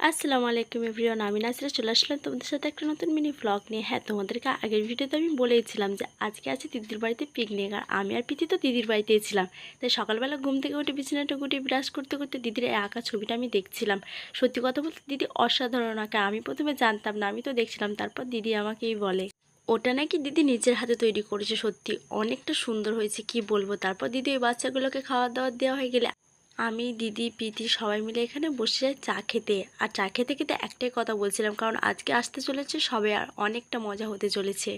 আসসালামু আলাইকুম এভরিওয়ান, আমি নাসরিন চলে আসলাম তোমাদের সাথে একটা নতুন মিনি ব্লগ নিয়ে। হ্যাঁ, তোমাদেরকে আগের ভিডিওতে আমি বলেইছিলাম যে আজকে আছে দিদির বাড়িতে পিকনিক, আর আমি আর প্রীতি তো দিদির বাড়িতেই ছিলাম। তাই সকালবেলা ঘুম থেকে উঠে বিছানাটা গুটিয়ে ব্রাশ করতে করতে দিদির এই আঁকা ছবিটা আমি দেখছিলাম। সত্যি কথা বলতে দিদি অসাধারণ আঁকা। আমি প্রথমে জানতাম না, আমি তো দেখছিলাম, তারপর দিদি আমাকেই বলে ওটা নাকি দিদি নিজের হাতে তৈরি করেছে। সত্যি অনেকটা সুন্দর হয়েছে, কি বলবো। তারপর দিদি ওই বাচ্চাগুলোকে খাওয়া দাওয়া দেওয়া হয়ে গেলে আমি, দিদি, প্রীতি সবাই মিলে এখানে বসে যাই চা খেতে। আর চা খেতে খেতে একটাই কথা বলছিলাম, কারণ আজকে আসতে চলেছে সবাই আর অনেকটা মজা হতে চলেছে।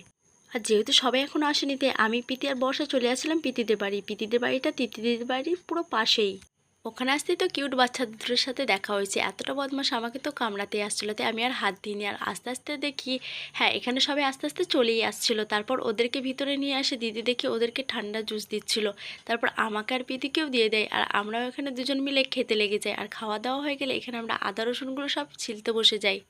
আর যেহেতু সবাই এখনও আসেনি, তাই আমি, প্রীতি আর বর্ষা চলে আসছিলাম প্রীতিদের বাড়ি। প্রীতিদের বাড়িটা তিতিদের বাড়ির পুরো পাশেই। ওখানে আসতেই তো কিউট বাচ্চা দুটোর সাথে দেখা হয়েছে। এতটা বদমাশ, আমাকে তো কামড়াতেই আসছিলো, তাই আমি আর হাত দিইনি। আর আস্তে আস্তে দেখি, হ্যাঁ, এখানে সবাই আস্তে আস্তে চলেই আসছিলো। তারপর ওদেরকে ভিতরে নিয়ে আসে দিদি, দেখি ওদেরকে ঠান্ডা জুস দিচ্ছিল। তারপর আমাকে আর প্রীতিকেও দিয়ে দেয়, আর আমরাও এখানে দুজন মিলে খেতে লেগে যাই। আর খাওয়া দাওয়া হয়ে গেলে এখানে আমরা আদা রসুনগুলো সব ছিলতে বসে যাই।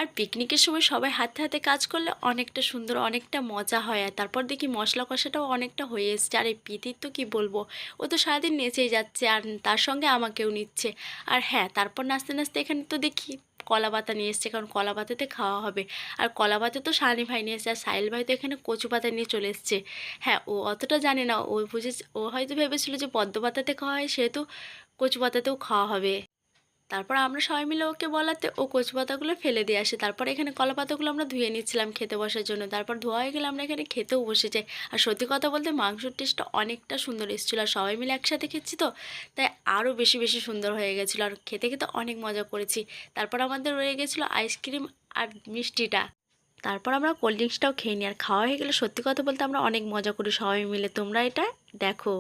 আর পিকনিকের সময় সবাই হাতে হাতে কাজ করলে অনেকটা সুন্দর, অনেকটা মজা হয়। আর তারপর দেখি মশলা কষাটাও অনেকটা হয়ে এসছে। আর এই প্রীতির তো কী বলবো, ও তো সারাদিন নেচেই যাচ্ছে, আর তার সঙ্গে আমাকেও নিচ্ছে। আর হ্যাঁ, তারপর নাচতে নাচতে এখানে তো দেখি কলা পাতা নিয়ে এসছে, কারণ কলা পাতাতে খাওয়া হবে। আর কলা পাতা তো সানি ভাই নিয়ে এসছে, আর সাহিল ভাই তো এখানে কচু পাতা নিয়ে চলে এসছে। হ্যাঁ, ও অতটা জানে না, ও হয়তো ভেবেছিল যে পদ্ম পাতাতে খাওয়া হয়, সেহেতু কচু পাতাতেও খাওয়া হবে। তারপর আমরা সবাই মিলে ওকে বলাতে ও কচু পাতাগুলো ফেলে দিয়ে আসে। তারপর এখানে কলা পাতাগুলো আমরা ধুয়ে নিচ্ছিলাম খেতে বসার জন্য। তারপর ধোয়া হয়ে গেলে আমরা এখানে খেতেও বসে যাই। আর সত্যি কথা বলতে মাংসের টেস্টটা অনেকটা সুন্দর এসেছিলো, আর সবাই মিলে একসাথে খেয়েছি তো, তাই আরও বেশি বেশি সুন্দর হয়ে গেছিলো। আর খেতে খেতে অনেক মজা করেছি। তারপর আমাদের রয়ে গেছিলো আইসক্রিম আর মিষ্টিটা। তারপর আমরা কোল্ড ড্রিঙ্কসটাও খেয়ে নিই। আর খাওয়া হয়ে গেলে সত্যি কথা বলতে আমরা অনেক মজা করি সবাই মিলে। তোমরা এটা দেখো।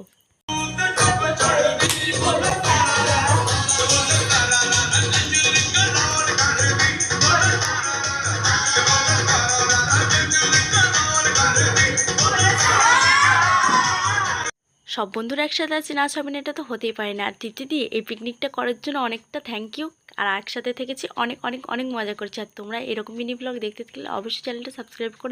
সব বন্ধুরা একসাথে আছি, নাচ হবে না এটা তো হতেই পারে না। আর দিদি এই পিকনিকটা করার জন্য অনেকটা থ্যাংক ইউ। আর একসাথে থেকেছি, অনেক অনেক অনেক মজা করছি। আর তোমরা এরকম মিনি ব্লগ দেখতে থাকলে অবশ্যই চ্যানেলটা সাবস্ক্রাইব করে